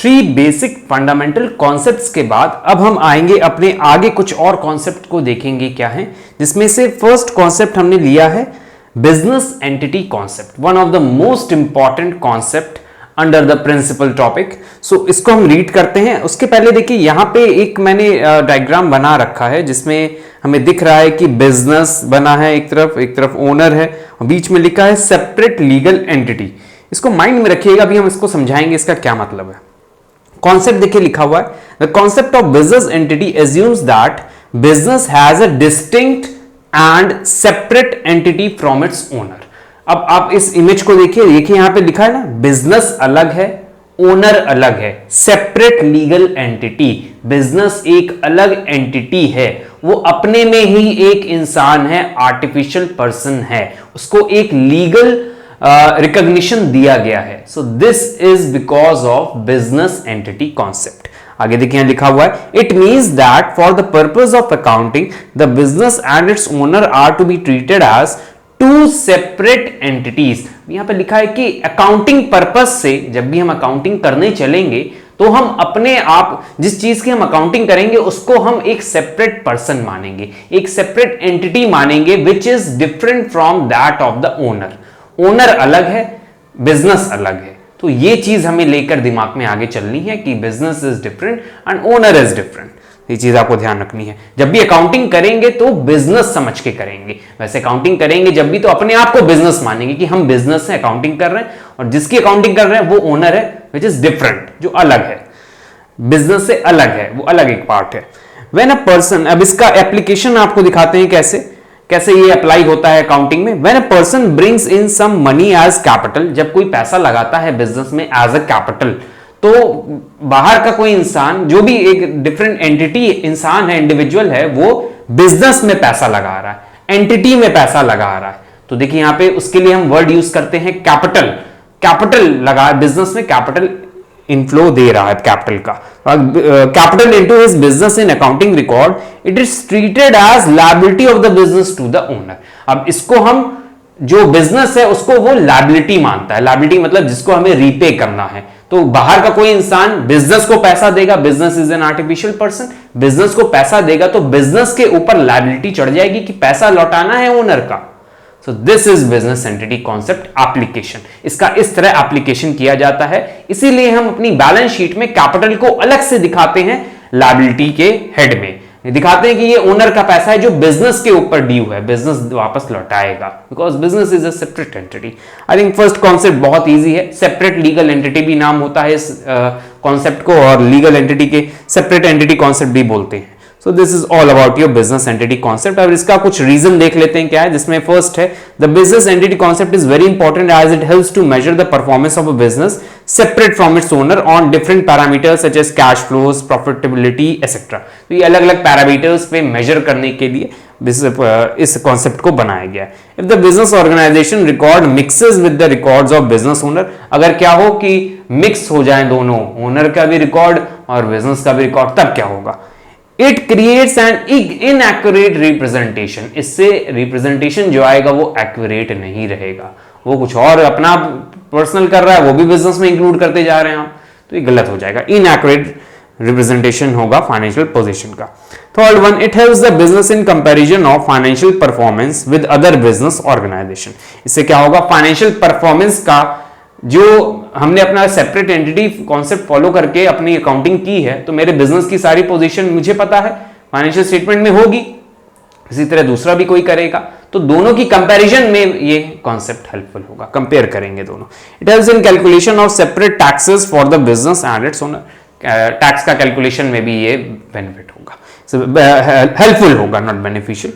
Three basic fundamental concepts के बाद अब हम आएंगे अपने आगे कुछ और कॉन्सेप्ट को देखेंगे क्या है, जिसमें से फर्स्ट कॉन्सेप्ट हमने लिया है business entity concept, one of the most important concept under the principle topic. So इसको हम रीड करते हैं। उसके पहले देखिए यहां पे एक मैंने डायग्राम बना रखा है जिसमें हमें दिख रहा है कि बिजनेस बना है एक तरफ ओनर है और बीच में लिखा है सेपरेट लीगल एंटिटी। इसको माइंड में रखिएगा, अभी हम इसको समझाएंगे इसका क्या मतलब है। कॉन्सेप्ट देखिए लिखा हुआ है, the concept of business entity assumes that business has a distinct and separate entity from its owner. अब आप इस इमेज को देखिए यहां पे लिखा है ना, बिजनेस अलग है, ओनर अलग है, सेपरेट लीगल एंटिटी। बिजनेस एक अलग एंटिटी है, वो अपने में ही एक इंसान है, आर्टिफिशियल पर्सन है, उसको एक लीगल रिकॉग्निशन दिया गया है। So this is because of business entity concept. आगे देखिए यहां लिखा हुआ है, it means that for the purpose of accounting the business and its owner are to be treated as two separate entities. यहां पे लिखा है कि अकाउंटिंग पर्पस से जब भी हम अकाउंटिंग करने चलेंगे तो हम अपने आप जिस चीज की हम अकाउंटिंग करेंगे उसको हम एक सेपरेट पर्सन मानेंगे, एक सेपरेट एंटिटी मानेंगे which is different from that of the owner. Owner अलग है, बिजनेस अलग है, तो ये चीज हमें लेकर दिमाग में आगे चलनी है कि business is different and owner is different. ये चीज आपको ध्यान रखनी है। जब भी अकाउंटिंग करेंगे तो बिजनेस समझ के करेंगे। वैसे अकाउंटिंग करेंगे जब भी तो अपने आप को बिजनेस मानेंगे कि हम बिजनेस से अकाउंटिंग कर रहे हैं, और जिसकी अकाउंटिंग कर रहे हैं वो ओनर है, विच इज डिफरेंट, जो अलग है, बिजनेस से अलग है, वो अलग एक पार्ट है। व्हेन अ पर्सन, अब इसका एप्लीकेशन आपको दिखाते हैं कैसे ये अप्लाई होता है अकाउंटिंग में। When a person brings in some money as capital, जब कोई पैसा लगाता है बिजनेस में एज अ कैपिटल, तो बाहर का कोई इंसान, जो भी एक डिफरेंट एंटिटी इंसान है, इंडिविजुअल है, वो बिजनेस में पैसा लगा रहा है, एंटिटी में पैसा लगा रहा है। तो देखिए यहां पे उसके लिए हम वर्ड यूज करते हैं कैपिटल। कैपिटल लगा, बिजनेस में कैपिटल इनफ्लो दे रहा है कैपिटल का, capital into his business in accounting record, it is treated as liability of the business to the owner. अब इसको हम, जो बिजनेस है उसको वो लायबिलिटी मानता है। लायबिलिटी मतलब जिसको हमें रीपे करना है। तो बाहर का कोई इंसान बिजनेस को पैसा देगा, business is an artificial person, business को पैसा देगा तो बिजनेस के ऊपर लायबिलिटी चढ़ जाएगी कि पैसा लौटाना है ओनर का। सो this is business entity concept application. इसका इस तरह एप्लीकेशन किया जाता है, इसीलिए हम अपनी बैलेंस शीट में कैपिटल को अलग से दिखाते हैं, लायबिलिटी के हेड में दिखाते हैं कि ये ओनर का पैसा है जो बिजनेस के ऊपर ड्यू है, बिजनेस वापस लौटाएगा, because business is a separate entity. I think first concept बहुत इजी है। सेपरेट लीगल एंटिटी भी नाम होता है इस कॉन्सेप्ट को, और लीगल एंटिटी के सेपरेट एंटिटी कॉन्सेप्ट भी बोलते हैं। So this is all about your business entity concept. अब इसका कुछ रीजन देख लेते हैं क्या है, जिसमें फर्स्ट है the business entity concept is very important as it helps to measure the performance of a business separate from its owner on different parameters such as cash flows, profitability etcetera. तो ये अलग अलग parameters पे major करने के लिए इस concept को बनाया गया है। If the business organisation record mixes with the records of business owner, अगर क्या हो कि मिक्स हो जाए दोनों, ओनर का भी रिकॉर्ड और बिजनेस का भी रिकॉर्ड, तब क्या होगा? It creates an inaccurate representation. इससे रिप्रेजेंटेशन जो आएगा वो एक्यूरेट नहीं रहेगा, वो कुछ और अपना पर्सनल कर रहा है, वो भी बिजनेस में इंक्लूड करते जा रहे हैं आप, तो ये गलत हो जाएगा। इनएक्यूरेट रिप्रेजेंटेशन होगा फाइनेंशियल पोजीशन का। Third one, it helps the business in comparison of financial performance with other business organisation. इससे क्या होगा, फाइनेंशियल परफॉर्मेंस का जो हमने अपना सेपरेट एंटिटी कॉन्सेप्ट फॉलो करके अपनी अकाउंटिंग की है, तो मेरे बिजनेस की सारी पोजीशन मुझे पता है, फाइनेंशियल स्टेटमेंट में होगी, इसी तरह दूसरा भी कोई करेगा, तो दोनों की कंपैरिजन में ये कॉन्सेप्ट हेल्पफुल होगा, कंपेयर करेंगे दोनों। It helps in calculation of separate taxes for the business and its owner. Tax का कैलकुलेशन में भी ये बेनिफिट होगा, हेल्पफुल होगा, नॉट बेनिफिशियल।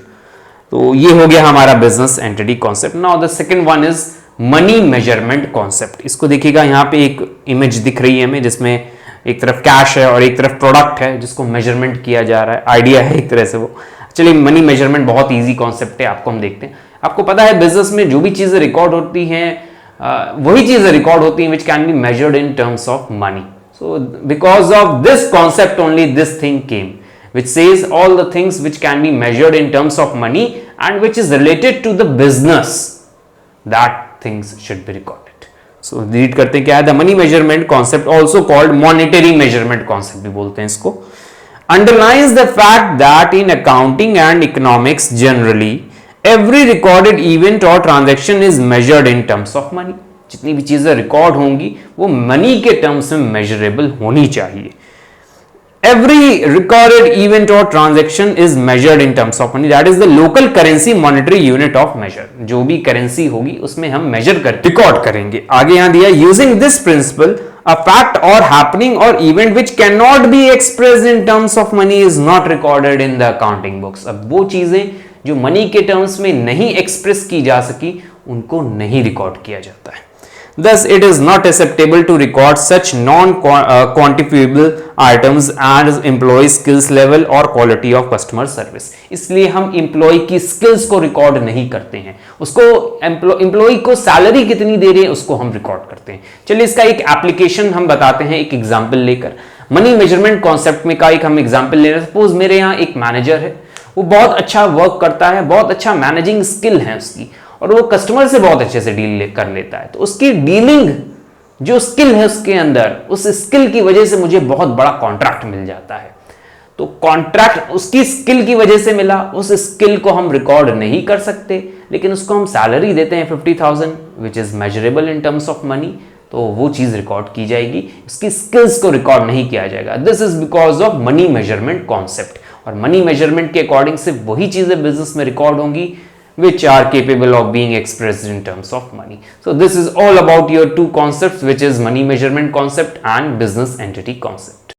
तो ये हो गया हमारा business entity concept. Now the second one is money measurement concept. इसको देखिएगा, यहाँ पे एक इमेज दिख रही है हमें जिसमें एक तरफ कैश है और एक तरफ प्रोडक्ट है जिसको मेजरमेंट किया जा रहा है। आइडिया है एक तरह से वो। चलिए, मनी मेजरमेंट बहुत इजी कॉन्सेप्ट है, आपको हम देखते हैं। आपको पता है बिजनेस में जो भी चीजें रिकॉर्ड होती हैं वही चीजें रिकॉर्ड होती हैं which can be measured in terms of money. So because of this concept only this thing came which says all the things which can be measured in terms of money and which is related to the business, that things should be recorded. So read करते हैं क्या है, the money measurement concept also called monetary measurement concept भी बोलते हैं इसको, underlines the fact that in accounting and economics generally every recorded event or transaction is measured in terms of money. जितनी भी चीजें रिकॉर्ड होंगी वो मनी के टर्म्स में मेजरेबल होनी चाहिए. Every recorded event or transaction is measured in terms of money. That is the local currency monetary unit of measure. जो भी करेंसी होगी उसमें हम मेजर कर रिकॉर्ड करेंगे. आगे यहां दिया using this principle a fact or happening or event which cannot be expressed in terms of money is not recorded in the accounting books. अब वो चीजें जो मनी के टर्म्स में नहीं एक्सप्रेस की जा सकी उनको नहीं रिकॉर्ड किया जाता है. Thus, it is not acceptable to record such non-quantifiable items as employee skills level or quality of customer service. इसलिए हम employee की skills को record नहीं करते हैं. उसको employee को salary कितनी दे रहे हैं उसको हम record करते हैं. चलिए इसका एक application हम बताते हैं एक example लेकर. Money measurement concept में का एक हम example ले रहे हैं. Suppose मेरे यहाँ एक manager है, वो बहुत अच्छा work करता है, बहुत अच्छा managing skill है उसकी, और वो कस्टमर से बहुत अच्छे से डील कर लेता है. तो उसकी डीलिंग जो स्किल है उसके अंदर, उस स्किल की वजह से मुझे बहुत बड़ा कॉन्ट्रैक्ट मिल जाता है. तो कॉन्ट्रैक्ट उसकी स्किल की वजह से मिला, उस स्किल को हम रिकॉर्ड नहीं कर सकते, लेकिन उसको हम सैलरी देते हैं 50,000 which is measurable in terms of money. तो वो चीज रिकॉर्ड की जाएगी, उसकी स्किल्स को रिकॉर्ड नहीं किया जाएगा. This is because of money measurement concept. और मनी मेजरमेंट के अकॉर्डिंग सिर्फ वही चीजें बिजनेस में रिकॉर्ड होंगी which are capable of being expressed in terms of money. So this is all about your two concepts, which is money measurement concept and business entity concept.